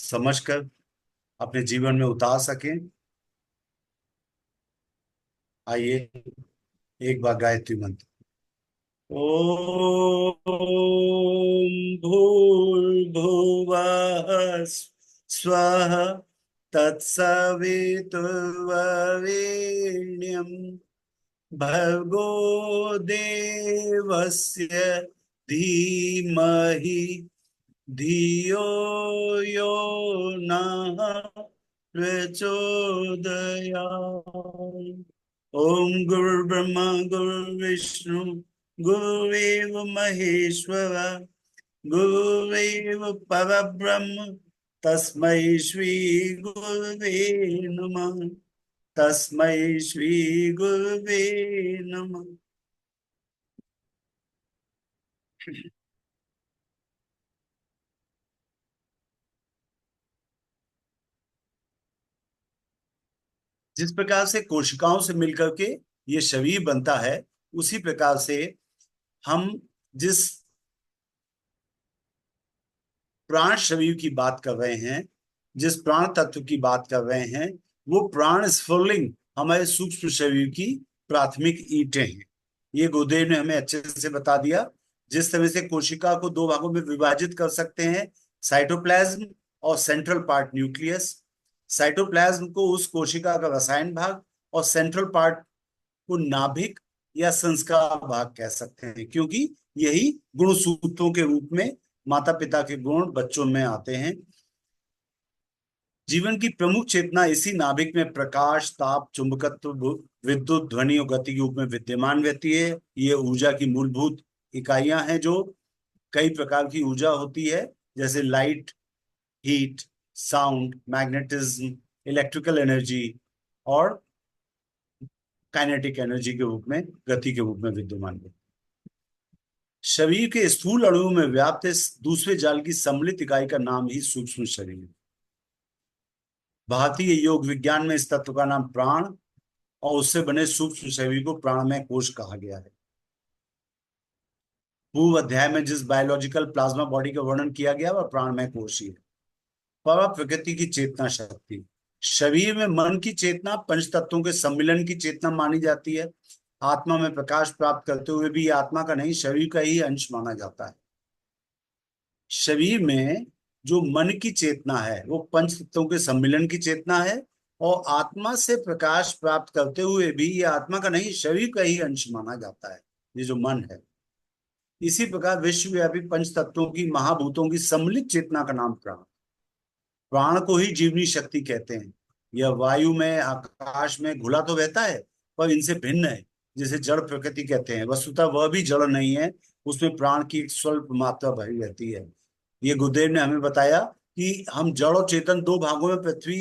समझकर अपने जीवन में उतार सकें। आइए एक बार गायत्री मंत्र। ओम भूर्भुवः स्वः तत्सवितुर्वरेण्यं भर्गो देवस्य धीमहि धियो यो नः प्रचोदयात्। ओम गुरुर्ब्रह्मा गुरुर्विष्णु गुरुरेव महेश्वर गुरुरेव परब्रह्म तस्मै श्री गुरुवे नमः। तस्मै श्री गुरुवे नमः। जिस प्रकार से कोशिकाओं से मिलकर के ये शरीर बनता है, उसी प्रकार से हम जिस प्राण शरीर की बात कर रहे हैं, जिस प्राण तत्व की बात कर रहे हैं, वो प्राण स्फुलिंग हमारे सूक्ष्म शरीर की प्राथमिक ईंटें हैं। ये गुरुदेव ने हमें अच्छे से बता दिया। जिस तरह से कोशिका को दो भागों में विभाजित कर सकते हैं, साइटोप्लाज्म और सेंट्रल पार्ट न्यूक्लियस। साइटोप्लाज्म को उस कोशिका का रसायन भाग और सेंट्रल पार्ट को नाभिक या संस्कार भाग कह सकते हैं, क्योंकि यही गुणसूत्रों के रूप में माता पिता के गुण बच्चों में आते हैं। जीवन की प्रमुख चेतना इसी नाभिक में प्रकाश, ताप, चुंबकत्व, विद्युत, ध्वनि और गति के रूप में विद्यमान रहती है। ये ऊर्जा की मूलभूत इकाइयां हैं। जो कई प्रकार की ऊर्जा होती है, जैसे light, heat, sound, magnetism, electrical energy और काइनेटिक एनर्जी के रूप में, गति के रूप में विद्यमान है। शरीर के स्थूल अणुओं में व्याप्त इस दूसरे जाल की सम्मिलित इकाई का नाम ही सूक्ष्म शरीर है। भारतीय योग विज्ञान में इस तत्व का नाम प्राण और उससे बने सूक्ष्म शरीर को प्राणमय कोश कहा गया है। पूर्व अध्याय में जिस बायोलॉजिकल प्लाज्मा बॉडी का वर्णन किया गया वह प्राणमय कोश ही है। पर प्रकृति की चेतना शक्ति, शरीर में मन की चेतना पंच तत्वों के सम्मिलन की चेतना मानी जाती है। आत्मा में प्रकाश प्राप्त करते हुए भी आत्मा का नहीं, शरीर का ही अंश माना जाता है। शरीर में जो मन की चेतना है वो पंच तत्वों के सम्मिलन की चेतना है, और आत्मा से प्रकाश प्राप्त करते हुए भी ये आत्मा का नहीं, शरीर का ही अंश माना जाता है, ये जो मन है। इसी प्रकार विश्वव्यापी पंच तत्वों की, महाभूतों की सम्मिलित चेतना का नाम प्राण। प्राण को ही जीवनी शक्ति कहते हैं। यह वायु में, आकाश में घुला तो रहता है, पर इनसे भिन्न है, जिसे जड़ प्रकृति कहते हैं। वस्तुतः वह भी जड़ नहीं है, उसमें प्राण की एक स्वल्प मात्रा भरी रहती है। ये गुरुदेव ने हमें बताया कि हम जड़ और चेतन दो भागों में पृथ्वी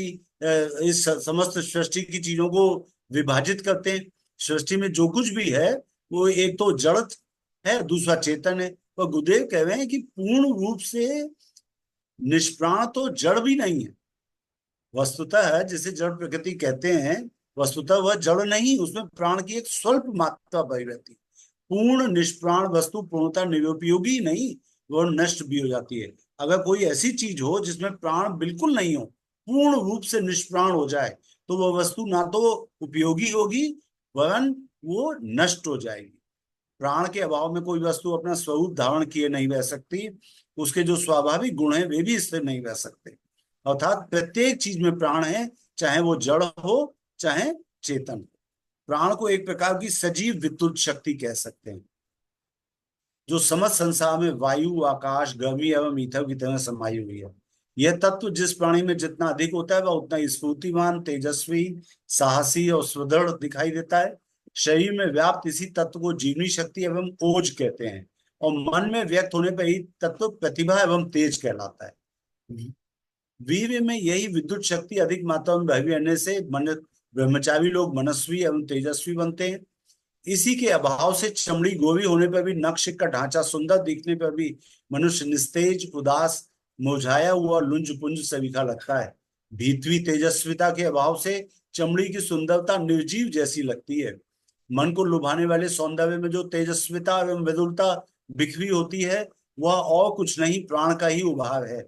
इस समस्त सृष्टि की चीजों को विभाजित करते हैं। सृष्टि में जो कुछ भी है वो एक तो जड़ है, दूसरा चेतन है। पर गुरुदेव कह रहे हैं कि पूर्ण रूप से निष्प्राण तो जड़ भी नहीं है। वस्तुतः जिसे जड़ प्रकृति कहते हैं, वस्तुतः वह जड़ नहीं, उसमें प्राण की एक स्वल्प मात्रा भरी रहती है। पूर्ण निष्प्राण वस्तु पूर्णतः निरुपयोगी नहीं, वह नष्ट भी हो जाती है। अगर कोई ऐसी चीज हो जिसमें प्राण बिल्कुल नहीं हो, पूर्ण रूप से निष्प्राण हो जाए, तो वह वस्तु ना तो उपयोगी होगी वरन वो नष्ट हो जाएगी। प्राण के अभाव में कोई वस्तु अपना स्वरूप धारण किए नहीं रह सकती। उसके जो स्वाभाविक गुण हैं वे भी स्थिर नहीं रह सकते। अर्थात प्रत्येक चीज में प्राण है, चाहे वो जड़ हो चाहे चेतन। प्राण को एक प्रकार की सजीव विद्युत शक्ति कह सकते हैं, जो समस्त संसार में वायु, आकाश, गर्मी एवं ईथर की तरह समाई हुई है। यह तत्व जिस प्राणी में जितना अधिक होता है वह उतना स्फूर्तिमान, तेजस्वी, साहसी और सुदृढ़ दिखाई देता है। शरीर में व्याप्त इसी तत्व को जीवनी शक्ति एवं ओज कहते हैं, और मन में व्यक्त होने पर ही तत्व प्रतिभा एवं तेज कहलाता है। वीर्य में यही विद्युत शक्ति अधिक मात्रा में भरी रहने से मन ब्रह्मचारी लोग मनस्वी एवं तेजस्वी बनते हैं। इसी के अभाव से चमड़ी गोरी होने पर भी, नक्श का ढांचा सुंदर दिखने पर भी मनुष्य निस्तेज, उदास, मुरझाया हुआ, लुंज पुंज सवीखा लगता है। भीतरी तेजस्विता के अभाव से चमड़ी की सुंदरता निर्जीव जैसी लगती है। मन को लुभाने वाले सौंदर्य में जो तेजस्विता एवं विदुलता बिखरी होती है, वह और कुछ नहीं, प्राण का ही उभार है।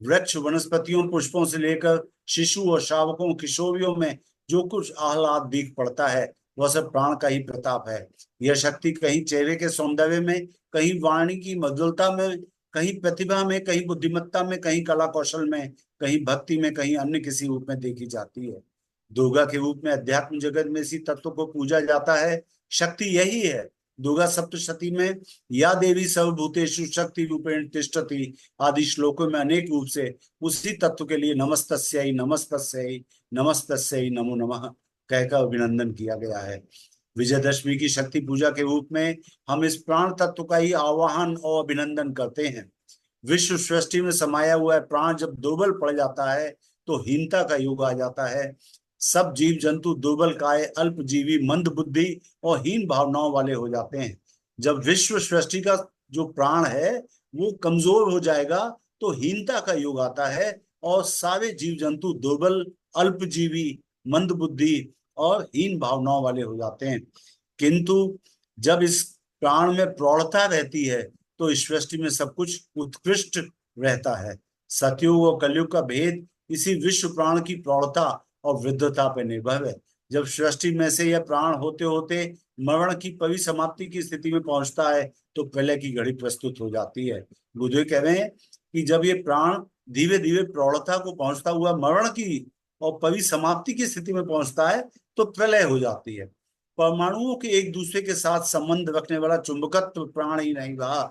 वृक्ष वनस्पतियों पुष्पों से लेकर शिशु और शावकों किशोरियों में जो कुछ आह्लाद दिख पड़ता है वह सब प्राण का ही प्रताप है। यह शक्ति कहीं चेहरे के सौंदर्य में, कहीं वाणी की मधुरता में, कहीं प्रतिभा में, कहीं बुद्धिमत्ता में, कहीं कला कौशल में, कहीं भक्ति में, कहीं अन्य किसी रूप में देखी जाती है। दुर्गा के रूप में अध्यात्म जगत में इसी तत्व को पूजा जाता है। शक्ति यही है। दुर्गा सप्तशती में या देवी सर्वभूतेषु शक्ति रूपेण तिष्ठति आदि श्लोकों में अनेक रूप से उसी तत्व के लिए नमस्तस्यै नमस्तस्यै नमस्तस्यै नमो नमः कहकर अभिनंदन किया गया है। विजयदशमी की शक्ति पूजा के रूप में हम इस प्राण तत्व का ही आवाहन और अभिनंदन करते हैं। विश्व सृष्टि में समाया हुआ है प्राण जब दुर्बल पड़ जाता है तो हीनता का युग आ जाता है। सब जीव जंतु दुर्बल काय, अल्पजीवी, मंद बुद्धि और हीन भावनाओं वाले हो जाते हैं। जब विश्व सृष्टि का जो प्राण है वो कमजोर हो जाएगा तो हीनता का युग आता है और सारे जीव जंतु दुर्बल, अल्पजीवी, मंद बुद्धि और हीन भावनाओं वाले हो जाते हैं। किंतु जब इस प्राण में प्रौढ़ता रहती है तो इस सृष्टि में सब कुछ उत्कृष्ट रहता है। सतयुग और कलयुग का भेद इसी विश्व प्राण की प्रौढ़ता और वृद्धता पर निर्भर है। जब सृष्टि में से यह प्राण होते होते मरण की परिसमाप्ति की स्थिति में पहुंचता है तो प्रलय की घड़ी प्रस्तुत हो जाती है। बुद्ध कह रहे हैं कि जब ये प्राण धीरे धीरे प्रौढ़ता को पहुंचता हुआ मरण की और परिसमाप्ति की स्थिति में पहुंचता है तो प्रलय हो जाती है। परमाणुओं के एक दूसरे के साथ संबंध रखने वाला चुंबकत्व प्राण ही नहीं रहा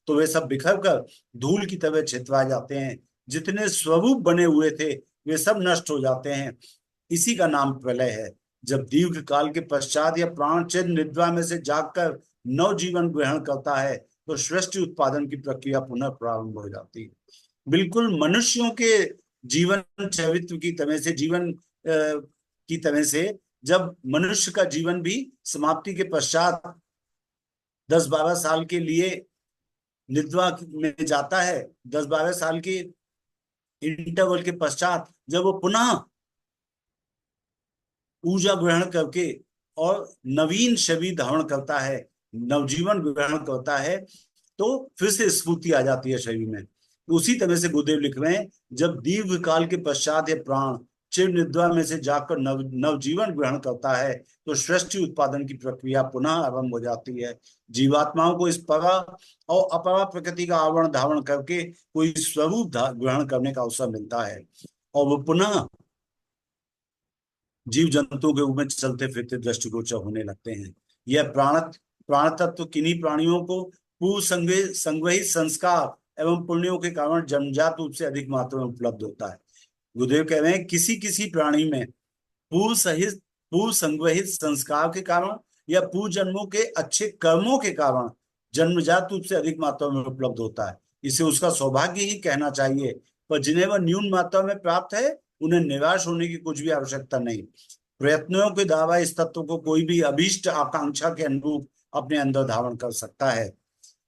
तो वे सब बिखर कर धूल की तरह छितरा जाते हैं। जितने स्वरूप बने हुए थे वे सब नष्ट हो जाते हैं। इसी का नाम प्रलय है। जब दीर्घ काल के पश्चात यह प्राण चिर निद्रा में से जागकर नव जीवन ग्रहण करता है तो सृष्टि उत्पादन की प्रक्रिया पुनः प्रारंभ हो जाती है। बिल्कुल मनुष्यों के जीवन चरित्र की तरह से, जीवन की तरह से जब मनुष्य का जीवन भी समाप्ति के पश्चात 10-12 साल के लिए निद्रा में जाता है, 10-12 साल के इंटरवल के पश्चात जब वो पुनः ऊर्जा ग्रहण करके और नवीन शरीर धारण करता है, नवजीवन ग्रहण करता है तो फिर से स्फूर्ति आ जाती है शरीर में। उसी तरह से गुरुदेव लिख रहे हैं जब दीर्घ काल के पश्चात यह प्राण चिर निद्रा में से जाकर नवजीवन ग्रहण करता है तो सृष्टि उत्पादन की प्रक्रिया पुनः आरंभ हो जाती है। जीवात्माओं को इस परा और अपरा प्रकृति का आवरण धारण करके कोई स्वरूप ग्रहण करने का अवसर मिलता है और वो पुनः जीव जंतुओं के रूप में चलते फिरते दृष्टिगोचर होने लगते हैं। यह प्राण तत्व किन्हीं प्राणियों को पूर्व संग्रहित संस्कार एवं पुण्यों के कारण जन्मजात रूप से अधिक मात्रा में उपलब्ध होता है। गुरुदेव कह रहे हैं किसी किसी प्राणी में पूर्व संग्रहित संस्कार के कारण या पूर्व जन्मों के अच्छे कर्मों के कारण जन्मजात रूप से अधिक मात्रा में उपलब्ध होता है। इसे उसका सौभाग्य ही कहना चाहिए। पर जिन्हें वह न्यून मात्रा में प्राप्त है उन्हें निराश होने की कुछ भी आवश्यकता नहीं। प्रयत्नों के द्वारा इस तत्व को कोई भी अभीष्ट आकांक्षा के अनुरूप अपने अंदर धारण कर सकता है।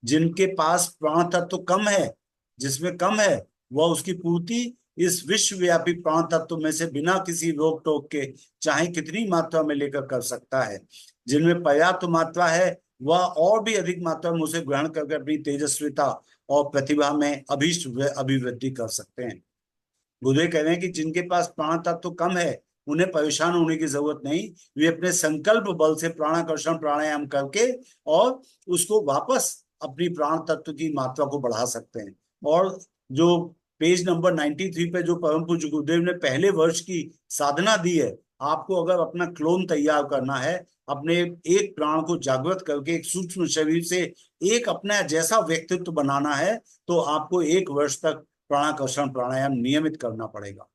जिनके पास प्राण तत्व कम है, जिसमें कम है, वह उसकी पूर्ति इस विश्वव्यापी प्राण तत्व में से बिना किसी रोक टोक के चाहे कितनी मात्रा में लेकर कर सकता है। जिनमें पर्याप्त मात्रा है वह और भी अधिक मात्रा में उसे ग्रहण करके अपनी तेजस्विता और प्रतिभा में अभीष्ट अभिवृद्धि कर सकते हैं। गुरुदेव कह रहे हैं कि जिनके पास प्राण तत्व कम है उन्हें परेशान होने की जरूरत नहीं। वे अपने संकल्प बल से प्राणाकर्षण प्राणायाम करके और उसको वापस अपनी प्राण तत्व की मात्रा को बढ़ा सकते हैं। और जो पेज नंबर 93 पे जो परम पूज्य गुरुदेव ने पहले वर्ष की साधना दी है, आपको अगर अपना क्लोन तैयार करना है, अपने एक प्राण को जागृत करके एक सूक्ष्म शरीर से एक अपना जैसा व्यक्तित्व बनाना है तो आपको 1 वर्ष तक प्राणाकर्षण प्राणायाम नियमित करना पड़ेगा।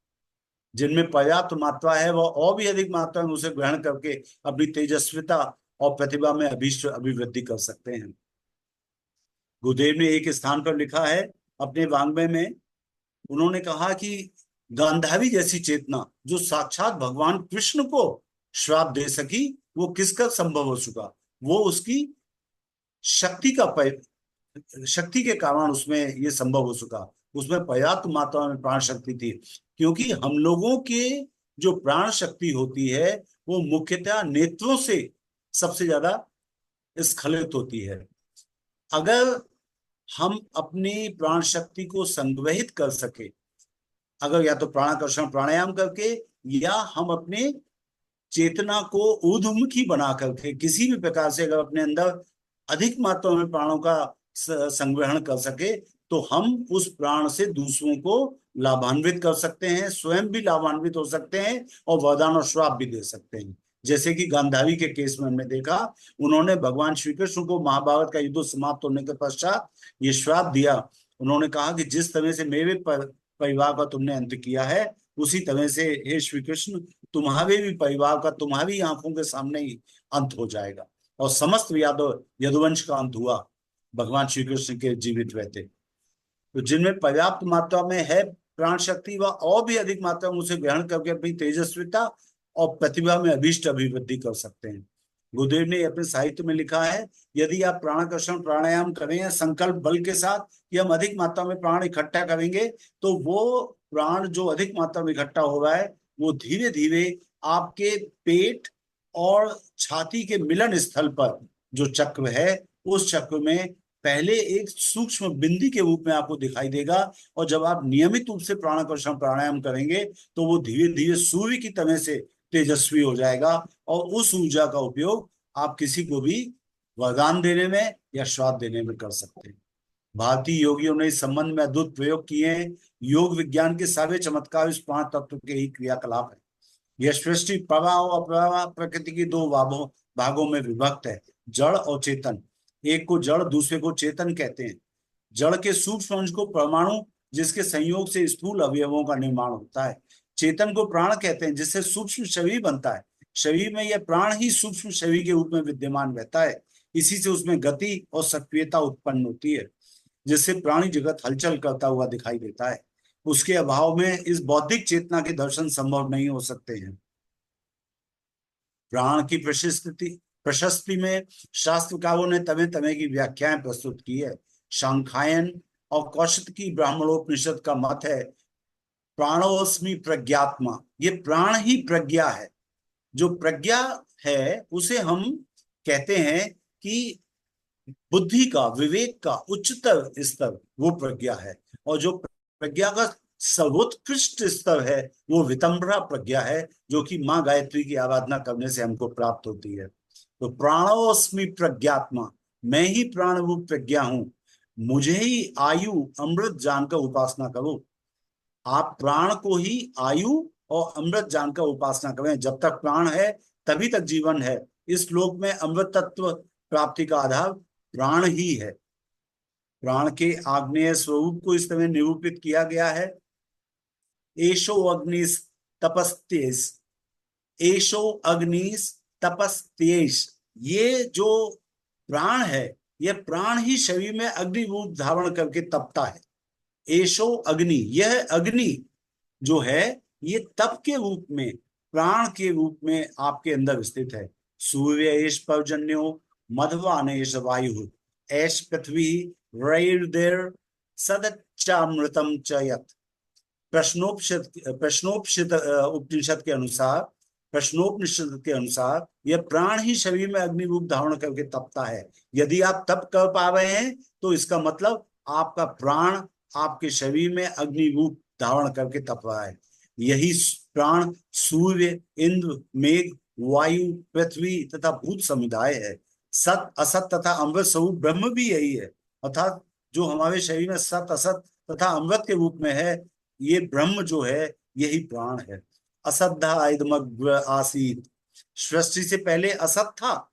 जिनमें पर्याप्त मात्रा है वह और भी अधिक मात्रा में उसे ग्रहण करके अपनी तेजस्विता और प्रतिभा में अभीष्ट अभिवृद्धि कर सकते हैं। गुरुदेव ने एक स्थान पर लिखा है अपने वाङ्मय में, उन्होंने कहा कि गांधारी जैसी चेतना जो साक्षात भगवान कृष्ण को श्राप दे सकी वो किसका संभव हो चुका। वो उसकी शक्ति के कारण उसमें ये संभव हो चुका। उसमें पर्याप्त मात्रा में प्राण शक्ति थी। क्योंकि हम लोगों के जो प्राण शक्ति होती है वो मुख्यतः नेत्रों से सबसे ज्यादा स्खलित होती है। अगर हम अपनी प्राण शक्ति को संग्रहित कर सके अगर या तो प्राणाकर्षण प्राणायाम करके, या हम अपने चेतना को ऊर्ध्वमुखी बना करके किसी भी प्रकार से अगर अपने अंदर अधिक मात्रा में प्राणों का संग्रहण कर सके, तो हम उस प्राण से दूसरों को लाभान्वित कर सकते हैं, स्वयं भी लाभान्वित हो सकते हैं और वरदान और श्राप भी दे सकते हैं। जैसे कि गांधारी के केस में हमने देखा, उन्होंने भगवान श्री कृष्ण को महाभारत का युद्ध समाप्त होने के पश्चात ये श्राप दिया। उन्होंने कहा कि जिस तरह से मेरे परिवार का तुमने अंत किया है, उसी तरह से हे श्री कृष्ण, तुम्हारे भी परिवार का तुम्हारी आंखों के सामने ही अंत हो जाएगा। और समस्त यादव यदुवंश का अंत हुआ भगवान श्री कृष्ण के जीवित रहते। तो जिनमें पर्याप्त मात्रा में है प्राण शक्ति, व और भी अधिक मात्रा में उसे ग्रहण करके अपनी तेजस्विता और प्रतिभा में अभीष्ट अभिवृद्धि कर सकते हैं। गुरुदेव ने अपने साहित्य में लिखा है, यदि आप प्राणाकर्षण प्राणायाम करें संकल्प बल के साथ कि हम अधिक मात्रा में प्राण इकट्ठा करेंगे, तो वो प्राण जो अधिक मात्रा में इकट्ठा हो रहा है, वो धीरे धीरे आपके पेट और छाती के मिलन स्थल पर जो चक्र है, उस चक्र में पहले एक सूक्ष्म बिंदी के रूप में आपको दिखाई देगा। और जब आप नियमित रूप से प्राणाकर्षण प्राणायाम करेंगे, तो वो धीरे धीरे सूर्य की तरह से तेजस्वी हो जाएगा, और उस ऊर्जा का उपयोग आप किसी को भी वरदान देने में या श्राप देने में कर सकते हैं। भारतीय योगियों ने इस संबंध में अद्भुत प्रयोग किए हैं। योग विज्ञान के सारे चमत्कार इस पांच तत्व के ही क्रियाकलाप है। यह सृष्टि प्रवाह और अप्रवाह प्रकृति की दो भागों में विभक्त है, जड़ और चेतन। एक को जड़, दूसरे को चेतन कहते हैं। जड़ के सूक्ष्म अंश को परमाणु, जिसके संयोग से स्थूल अवयवों का निर्माण होता है। चेतन को प्राण कहते हैं, जिससे सूक्ष्म शरीर बनता है। शरीर में यह प्राण ही सूक्ष्म शरीर के रूप में विद्यमान रहता है। इसी से उसमें गति और सक्रियता उत्पन्न होती है, जिससे प्राणी जगत हलचल करता हुआ दिखाई देता है। उसके अभाव में इस बौद्धिक चेतना के दर्शन संभव नहीं हो सकते हैं। प्राण की प्रशस्ति में शास्त्रकारों ने तरह तरह की व्याख्याएं प्रस्तुत की है। सांख्यायन और कौशिकी ब्राह्मणोपनिषद का मत है, प्राणोस्मि प्रज्ञात्मा। ये प्राण ही प्रज्ञा है। जो प्रज्ञा है उसे हम कहते हैं कि बुद्धि का, विवेक का उच्चतर स्तर वो प्रज्ञा है। और जो प्रज्ञा का सर्वोत्कृष्ट स्तर है, वो वितंबरा प्रज्ञा है, जो कि माँ गायत्री की आराधना करने से हमको प्राप्त होती है। तो प्राणोस्मि प्रज्ञात्मा, मैं ही प्राण रूप प्रज्ञा हूं, मुझे ही आयु अमृत जानकर उपासना करो। आप प्राण को ही आयु और अमृत जानकर उपासना करें। जब तक प्राण है तभी तक जीवन है। इस लोक में अमृत तत्व प्राप्ति का आधार प्राण ही है। प्राण के आग्नेय स्वरूप को इस तरह निरूपित किया गया है, एशो अग्निस तपस्तेज, एशो अग्निस तपस्तेज। ये जो प्राण है, यह प्राण ही शरीर में अग्नि रूप धारण करके तपता है। एशो अग्नि, यह अग्नि जो है, ये तप के रूप में, प्राण के रूप में आपके अंदर स्थित है। सूर्य एश पर्जन्यो, मधवान एश वायु, एश पृथ्वी रैर्देर सदच्चामृतम च यत्। प्रश्नोपनिषद उपनिषद के अनुसार, प्रश्नोपनिषद के अनुसार यह प्राण ही शरीर में अग्नि रूप धारण करके तपता है। यदि आप तप कर पा रहे हैं, तो इसका मतलब आपका प्राण आपके शरीर में अग्नि रूप धारण करके तप रहा है। यही प्राण सूर्य, इंद्र, मेघ, वायु, पृथ्वी तथा भूत समुदाय है। सत, असत तथा अमृत स्वरूप ब्रह्म भी यही है। अर्थात जो हमारे शरीर में सत, असत तथा अमृत के रूप में है, ये ब्रह्म जो है, यही प्राण है। असद्धा इदमग्र आसीत, सृष्टि से पहले असत था।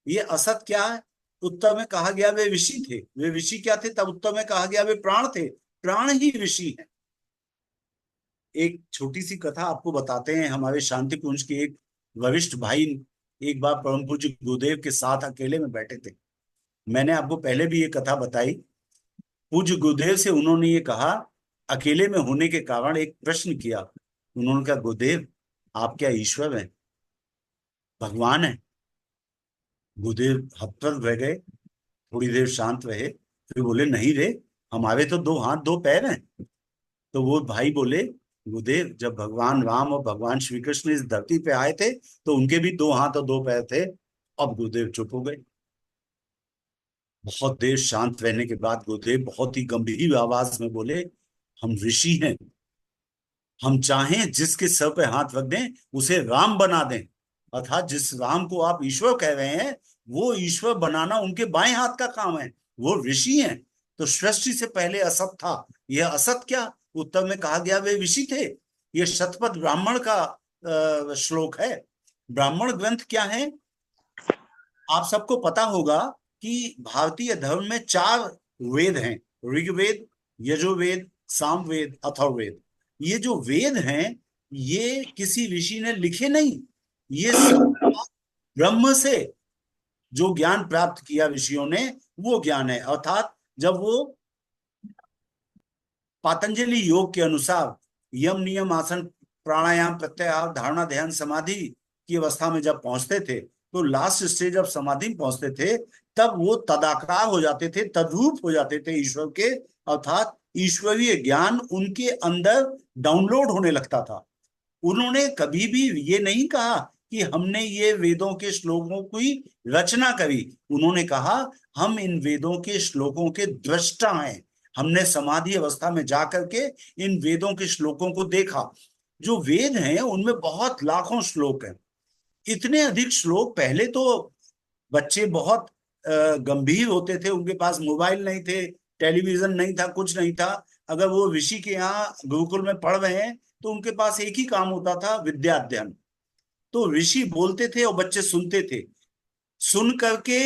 ये असत क्या है? उत्तर में कहा गया वे ऋषि थे। वे ऋषि क्या थे? तब उत्तर में कहा गया वे प्राण थे। प्राण ही ऋषि है। एक छोटी सी कथा आपको बताते हैं। हमारे शांति कुंज के एक वरिष्ठ भाई एक बार परम पूज्य गुरुदेव के साथ अकेले में बैठे थे। मैंने आपको पहले भी ये कथा बताई। पूज्य गुरुदेव से उन्होंने ये कहा, अकेले में होने के कारण एक प्रश्न किया। उन्होंने कहा, गुरुदेव आप क्या ईश्वर हैं, भगवान है? गुरुदेव हतप्रभ रह गए, थोड़ी देर शांत रहे, फिर बोले, नहीं रे, हमारे तो दो हाथ दो पैर हैं। तो वो भाई बोले, गुरुदेव जब भगवान राम और भगवान श्री कृष्ण इस धरती पे आए थे, तो उनके भी दो हाथ और दो पैर थे। अब गुरुदेव चुप हो गए। बहुत देर शांत रहने के बाद गुरुदेव बहुत ही गंभीर आवाज में बोले, हम ऋषि हैं। हम चाहें जिसके सर पे हाथ रख दें उसे राम बना दें, अर्थात जिस राम को आप ईश्वर कह रहे हैं वो ईश्वर बनाना उनके बाएं हाथ का काम है, वो ऋषि हैं। तो सृष्टि से पहले असत था, यह असत क्या? उत्तर में कहा गया वे ऋषि थे। यह शतपथ ब्राह्मण का श्लोक है। ब्राह्मण ग्रंथ क्या है? आप सबको पता होगा कि भारतीय धर्म में 4 वेद हैं, ऋग्वेद, यजुर्वेद, सामवेद, अथर्ववेद। ये जो वेद हैं ये किसी ऋषि ने लिखे नहीं, ये साक्षात ब्रह्म से जो ज्ञान प्राप्त किया ऋषियों ने वो ज्ञान है। अर्थात जब वो पातंजलि योग के अनुसार यम नियम आसन प्राणायाम प्रत्याहार धारणा ध्यान समाधि की अवस्था में जब पहुंचते थे तो लास्ट स्टेज जब समाधि में पहुंचते थे तब वो तदाकार हो जाते थे, तद्रूप हो जाते थे ईश्वर के। अर्थात ईश्वरीय ज्ञान उनके अंदर डाउनलोड होने लगता था। उन्होंने कभी भी ये नहीं कहा कि हमने ये वेदों के श्लोकों की रचना करी। उन्होंने कहा हम इन वेदों के श्लोकों के दृष्टा हैं, हमने समाधि अवस्था में जाकर के इन वेदों के श्लोकों को देखा। जो वेद हैं उनमें बहुत लाखों श्लोक हैं, इतने अधिक श्लोक। पहले तो बच्चे बहुत गंभीर होते थे, उनके पास मोबाइल नहीं थे, टेलीविजन नहीं था, कुछ नहीं था। अगर वो ऋषि के यहाँ गुरुकुल में पढ़ रहे हैं तो उनके पास एक ही काम होता था, विद्या अध्ययन। तो ऋषि बोलते थे और बच्चे सुनते थे, सुन करके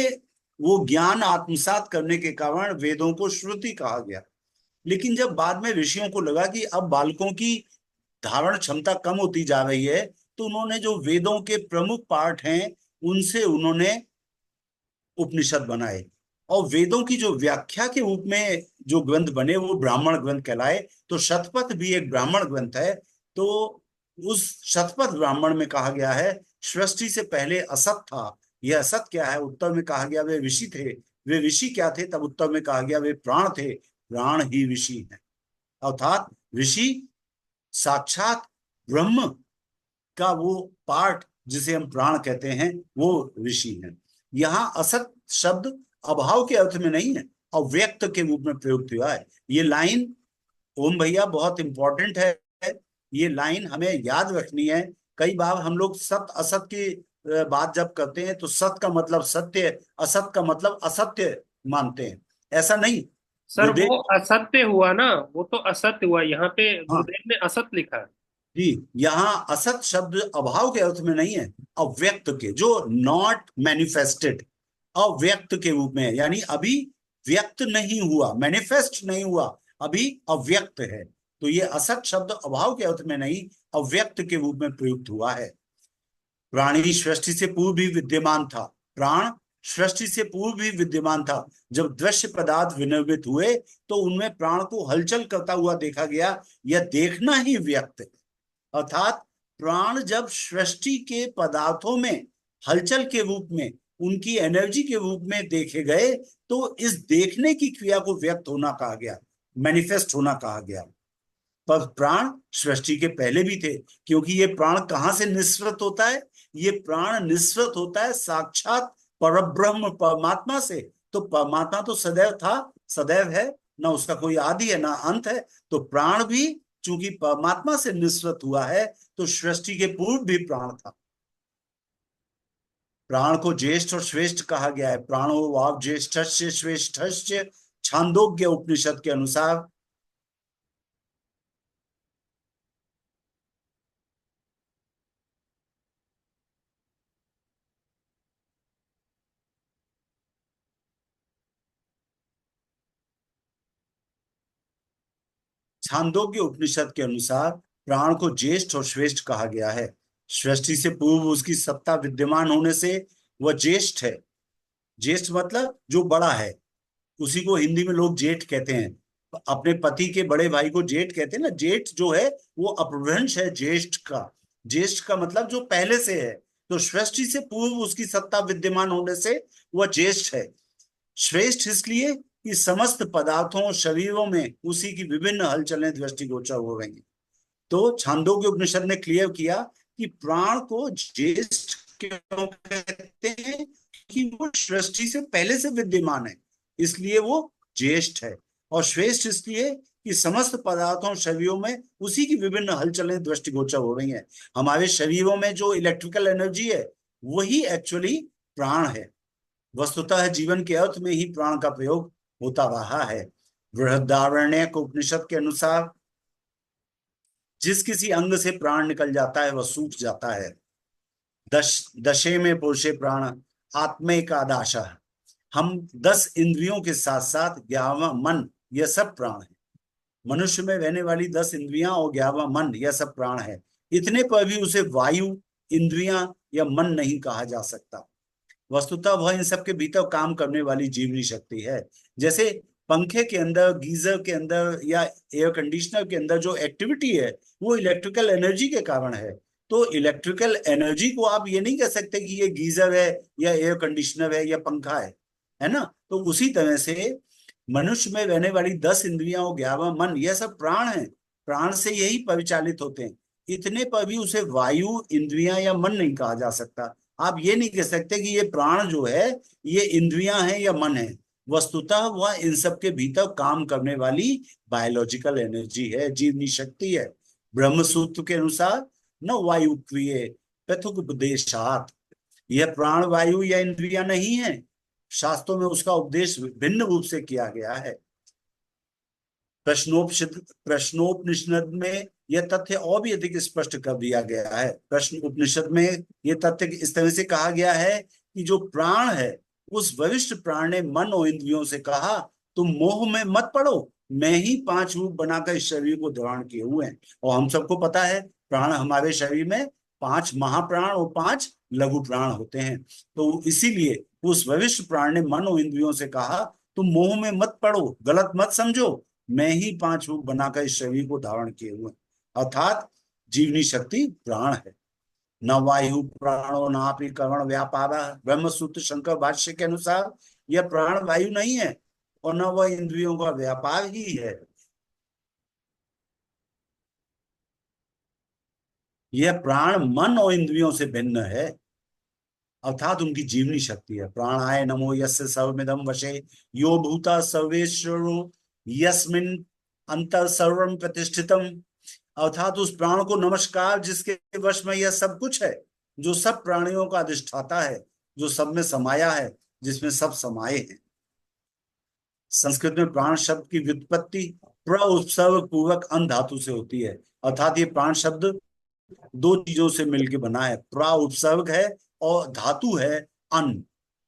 वो ज्ञान आत्मसात करने के कारण वेदों को श्रुति कहा गया। लेकिन जब बाद में ऋषियों को लगा कि अब बालकों की धारण क्षमता कम होती जा रही है तो उन्होंने जो वेदों के प्रमुख पाठ हैं उनसे उन्होंने उपनिषद बनाए। और वेदों की जो व्याख्या के रूप में जो ग्रंथ बने वो ब्राह्मण ग्रंथ कहलाए। तो शतपथ भी एक ब्राह्मण ग्रंथ है। तो उस शतपथ ब्राह्मण में कहा गया है सृष्टि से पहले असत था। यह असत क्या है? उत्तर में कहा गया वे ऋषि थे। वे ऋषि क्या थे? तब उत्तर में कहा गया वे प्राण थे, प्राण ही ऋषि हैं। अर्थात ऋषि साक्षात ब्रह्म का वो पार्ट जिसे हम प्राण कहते हैं वो ऋषि हैं। यहाँ असत शब्द अभाव के अर्थ में नहीं है, अव्यक्त के रूप में प्रयुक्त हुआ है। ये लाइन ओम भैया बहुत इंपॉर्टेंट है, ये लाइन हमें याद रखनी है। कई बार हम लोग सत असत की बात जब करते हैं तो सत का मतलब सत्य, असत का मतलब असत्य मानते हैं। ऐसा नहीं। सर वो गुरुदेव, असत्य हुआ ना, वो तो असत्य हुआ, यहाँ पे हाँ गुरुदेव ने असत लिखा है। जी, यहाँ असत शब्द अभाव के अर्थ में नहीं है, अव्यक्त के, जो नॉट मैनिफेस्टेड, अव्यक्त के रूप में है। यानी अभी व्यक्त नहीं हुआ, मैनिफेस्ट नहीं हुआ, अभी अव्यक्त है। तो ये असत शब्द अभाव के अर्थ में नहीं, अव्यक्त के रूप में प्रयुक्त हुआ है। प्राणी सृष्टि से पूर्व भी विद्यमान था। प्राण सृष्टि से पूर्व भी विद्यमान था। जब दृश्य पदार्थ विनिर्मित हुए तो उनमें प्राण को हलचल करता हुआ देखा गया। यह देखना ही व्यक्त है। अर्थात प्राण जब सृष्टि के पदार्थों में हलचल के रूप में, उनकी एनर्जी के रूप में देखे गए तो इस देखने की क्रिया को व्यक्त होना कहा गया, मैनिफेस्ट होना कहा गया। पर प्राण सृष्टि के पहले भी थे, क्योंकि ये प्राण कहां से निस्सृत होता है? ये प्राण निस्सृत होता है साक्षात परब्रह्म परमात्मा से। तो परमात्मा तो सदैव था, सदैव है, ना उसका कोई आदि है ना अंत है। तो प्राण भी चूंकि परमात्मा से निस्सृत हुआ है तो सृष्टि के पूर्व भी प्राण था। प्राण को ज्येष्ठ और श्रेष्ठ कहा गया है। प्राणो वाव ज्येष्ठस्य श्रेष्ठस्य, छांदोग्य उपनिषद के अनुसार। छांदोग्य उपनिषद के अनुसार प्राण को ज्येष्ठ और श्रेष्ठ कहा गया है। सृष्टि से पूर्व उसकी सत्ता विद्यमान होने से वह ज्येष्ठ है। ज्येष्ठ मतलब जो बड़ा है, उसी को हिंदी में लोग जेठ कहते हैं। अपने पति के बड़े भाई को जेठ कहते हैं ना। जेठ जो है वो अपभ्रंश है ज्येष्ठ का। ज्येष्ठ का मतलब जो पहले से है। तो सृष्टि से पूर्व उसकी सत्ता विद्यमान होने से वह ज्येष्ठ है। श्रेष्ठ इसलिए कि समस्त पदार्थों शरीरों में उसी की विभिन्न हलचलें दृष्टिगोचर हो रही हैं। तो छांदोग्य उपनिषद ने क्लियर किया कि प्राण को ज्येष्ठ क्यों कहते हैं, कि वो सृष्टि से पहले से विद्यमान है, इसलिए वो ज्येष्ठ है। और श्रेष्ठ इसलिए कि समस्त पदार्थों शरीरों में उसी की विभिन्न हलचलें दृष्टिगोचर हो रही हैं। हमारे शरीरों में जो इलेक्ट्रिकल एनर्जी है वही एक्चुअली प्राण है। वस्तुतः जीवन के अर्थ में ही प्राण का प्रयोग होता रहा है। बृहदारण्यक उपनिषद के अनुसार जिस किसी अंग से प्राण निकल जाता है वह सूख जाता है। दशे में पुरुषे प्राण आत्मेकादाशः। हम 10 इंद्रियों के साथ साथ 11वां मन, यह सब प्राण है। मनुष्य में रहने वाली 10 इंद्रियां और 11वां मन, यह सब प्राण है। इतने पर भी उसे वायु, इंद्रियां या मन नहीं कहा जा सकता। वस्तुतः वह इन सब के भीतर काम करने वाली जीवनी शक्ति है। जैसे पंखे के अंदर, गीजर के अंदर या एयर कंडीशनर के अंदर जो एक्टिविटी है वो इलेक्ट्रिकल एनर्जी के कारण है। तो इलेक्ट्रिकल एनर्जी को आप ये नहीं कह सकते कि ये गीजर है या एयर कंडीशनर है या पंखा है ना। तो उसी तरह से मनुष्य में रहने वाली 10 इंद्रियां और 11वां मन, यह सब प्राण है। प्राण से यही परिचालित होते हैं। इतने पर भी उसे वायु, इंद्रियां या मन नहीं कहा जा सकता। आप ये नहीं कह सकते कि ये प्राण जो है ये इंद्रियां हैं या मन है। वस्तुतः वह इन सब के भीतर काम करने वाली बायोलॉजिकल एनर्जी है, जीवनी शक्ति है। ब्रह्म सूत्र के अनुसार न वायु क्रिय पृथुक उपदेशात, यह प्राण वायु या इंद्रियां नहीं है। शास्त्रों में उसका उपदेश भिन्न रूप से किया गया है। प्रश्नोपनिषद में यह तथ्य और भी अधिक स्पष्ट कर दिया गया है। प्रश्न उपनिषद में यह तथ्य इस तरह से कहा गया है कि जो प्राण है उस वरिष्ठ प्राण ने मन और इंद्रियों से कहा, तुम मोह में मत पड़ो, मैं ही 5 रूप बनाकर इस शरीर को धारण किए हुए हैं। और हम सबको पता है प्राण, हमारे शरीर में 5 महाप्राण और 5 लघु प्राण होते हैं। तो इसीलिए उस वरिष्ठ प्राण ने मन और इंद्रियों से कहा, तुम मोह में मत पड़ो, गलत मत समझो, मैं ही 5 रूप बनाकर इस शरीर को धारण किए हुए। अर्थात जीवनी शक्ति प्राण है। न वायु प्राणो नापि कर्ण व्यापार, ब्रह्म सूत्र शंकर भाष्य के अनुसार यह प्राण वायु नहीं है और न वह इंद्रियों का व्यापार ही है। यह प्राण मन और इंद्रियों से भिन्न है, अर्थात उनकी जीवनी शक्ति है। प्राणाय नमो यस्य सर्वमिदं वशे यो भूता सर्वेश्वरो यस्मिन् अंतर सर्वम प्रतिष्ठितम। अर्थात उस प्राण को नमस्कार जिसके वश में यह सब कुछ है, जो सब प्राणियों का अधिष्ठाता है, जो सब में समाया है, जिसमें सब समाये हैं। संस्कृत में प्राण शब्द की व्युत्पत्ति प्र उपसर्ग पूर्वक अन धातु से होती है। अर्थात ये प्राण शब्द 2 चीजों से मिलकर बना है। प्रा उपसर्ग है और धातु है अन।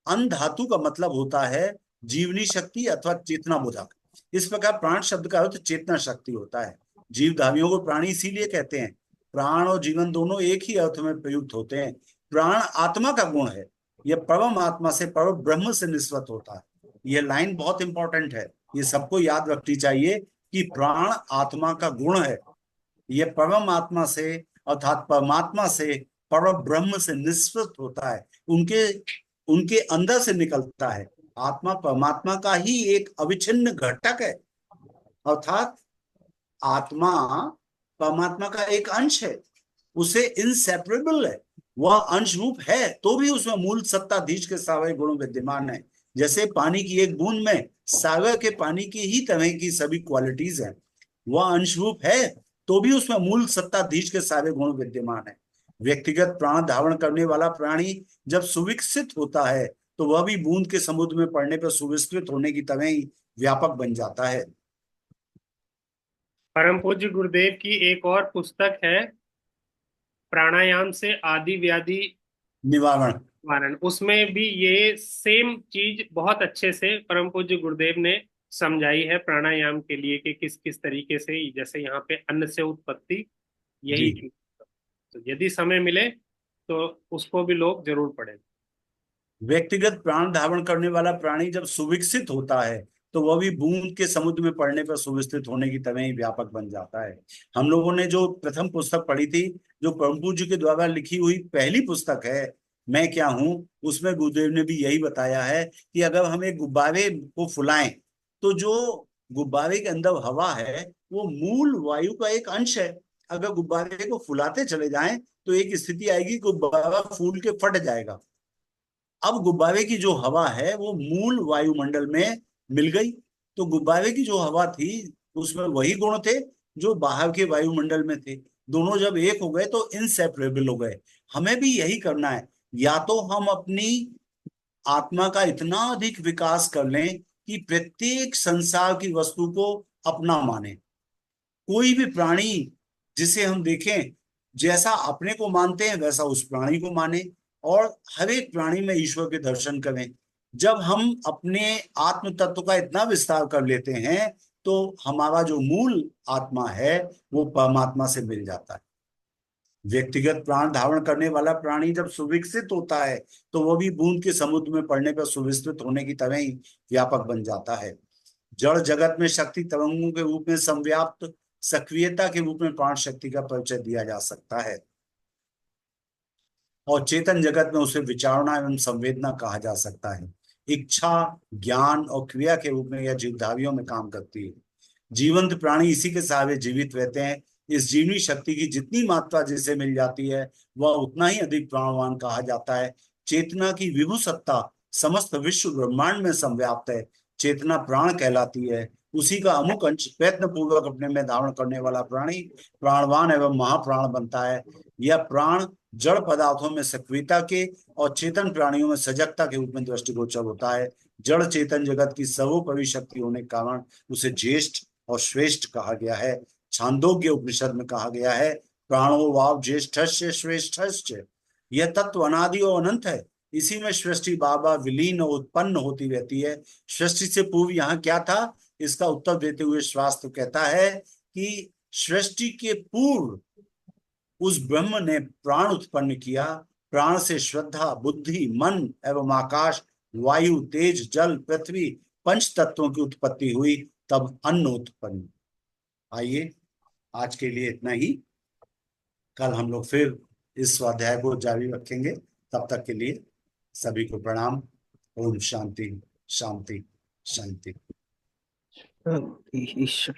अन धातु का मतलब होता है जीवनी शक्ति अथवा चेतना बोधक। इस प्रकार प्राण शब्द का अर्थ चेतना शक्ति होता है। जीवधारियों को प्राणी इसीलिए कहते हैं। प्राण और जीवन दोनों एक ही अर्थ में प्रयुक्त होते हैं। प्राण आत्मा का गुण है, यह परम आत्मा से, परम ब्रह्म से निस्वत होता है। यह लाइन बहुत इंपॉर्टेंट है, ये सबको याद रखनी चाहिए कि प्राण आत्मा का गुण है। यह परम आत्मा से अर्थात परमात्मा से, परम ब्रह्म से निस्वत होता है, उनके उनके अंदर से निकलता है। आत्मा परमात्मा का ही एक अविच्छिन्न घटक है, अर्थात आत्मा परमात्मा का एक अंश है, उसे इनसेपरेबल है। वह अंश रूप है तो भी उसमें मूल सत्ताधीश के सारे गुण विद्यमान है। जैसे पानी की एक बूंद में सागर के पानी की ही तरह की सभी क्वालिटीज हैं। वह अंश रूप है तो भी उसमें मूल सत्ताधीश के सारे गुण विद्यमान है। व्यक्तिगत प्राण धारण करने वाला प्राणी जब सुविकसित होता है तो वह भी बूंद के समुद्र में पड़ने पर सुविस्तृत होने की तरह ही व्यापक बन जाता है। परम पूज्य गुरुदेव की एक और पुस्तक है प्राणायाम से आदि व्याधि निवारण। निवारण। उसमें भी ये सेम चीज बहुत अच्छे से परम पूज्य गुरुदेव ने समझाई है प्राणायाम के लिए कि किस किस तरीके से, जैसे यहाँ पे अन्न से उत्पत्ति जी, यही चीज। तो यदि समय मिले तो उसको भी लोग जरूर पढ़ें। व्यक्तिगत प्राण धारण करने वाला प्राणी जब सुविकसित होता है तो वह भी बूंद के समुद्र में पड़ने पर सुविस्तृत होने की तरह ही व्यापक बन जाता है। हम लोगों ने जो प्रथम पुस्तक पढ़ी थी, जो परम पूज्य के द्वारा लिखी हुई पहली पुस्तक है मैं क्या हूं, उसमें गुरुदेव ने भी यही बताया है कि अगर हम एक गुब्बारे को फुलाएं तो जो गुब्बारे के अंदर हवा है वो मूल वायु का एक अंश है। अगर गुब्बारे को फुलाते चले जाएं तो एक स्थिति आएगी, गुब्बारा फूल के फट जाएगा। अब गुब्बारे की जो हवा है वो मूल वायुमंडल में मिल गई, तो गुब्बारे की जो हवा थी उसमें वही गुण थे जो बाहर के वायुमंडल में थे। दोनों जब एक हो गए तो इनसेपरेबल हो गए। हमें भी यही करना है। या तो हम अपनी आत्मा का इतना अधिक विकास कर लें कि प्रत्येक संसार की वस्तु को अपना माने। कोई भी प्राणी जिसे हम देखें, जैसा अपने को मानते हैं वैसा उस प्राणी को माने, और हर एक प्राणी में ईश्वर के दर्शन करें। जब हम अपने आत्म तत्व का इतना विस्तार कर लेते हैं तो हमारा जो मूल आत्मा है वो परमात्मा से मिल जाता है। व्यक्तिगत प्राण धारण करने वाला प्राणी जब सुविकसित होता है तो वो भी बूंद के समुद्र में पड़ने पर सुविस्तृत होने की तरह ही व्यापक बन जाता है। जड़ जगत में शक्ति तरंगों के रूप में संव्याप्त सक्रियता के रूप में प्राण शक्ति का परिचय दिया जा सकता है, और चेतन जगत में उसे विचारणा एवं संवेदना कहा जा सकता है। इच्छा, ज्ञान और क्रिया के रूप में यह जीवधारियों में काम करती है। जीवंत प्राणी इसी के सहारे जीवित रहते हैं। इस जीवनी शक्ति की जितनी मात्रा जिसे मिल जाती है वह उतना ही अधिक प्राणवान कहा जाता है। चेतना की विभु सत्ता समस्त विश्व ब्रह्मांड में संव्याप्त है। चेतना प्राण कहलाती है। उसी का अमुक अंश प्रयत्न पूर्वक अपने में धारण करने वाला प्राणी प्राणवान एवं महाप्राण बनता है। यह प्राण जड़ पदार्थों में सक्रियता के और चेतन प्राणियों में सजगता के रूप में दृष्टिगोचर होता है। जड़ चेतन जगत की सर्वोपरि शक्ति होने के कारण उसे ज्येष्ठ और श्रेष्ठ कहा गया है। छांदोग्य उपनिषद में कहा गया है, प्राणो वाव ज्येष्ठस्य श्रेष्ठस्य। यह तत्व अनादि और अनंत है। इसी में सृष्टि बार बार विलीन और उत्पन्न होती रहती है। सृष्टि से पूर्व यहाँ क्या था, इसका उत्तर देते हुए शास्त्र कहता है कि सृष्टि के पूर्व उस ब्रह्म ने प्राण उत्पन्न किया। प्राण से श्रद्धा, बुद्धि, मन एवं आकाश, वायु, तेज, जल, पृथ्वी पंच तत्वों की उत्पत्ति हुई, तब अन्न उत्पन्न। आइए, आज के लिए इतना ही। कल हम लोग फिर इस स्वाध्याय को जारी रखेंगे। तब तक के लिए सभी को प्रणाम। ओम शांति शांति शांति। ईश्वर।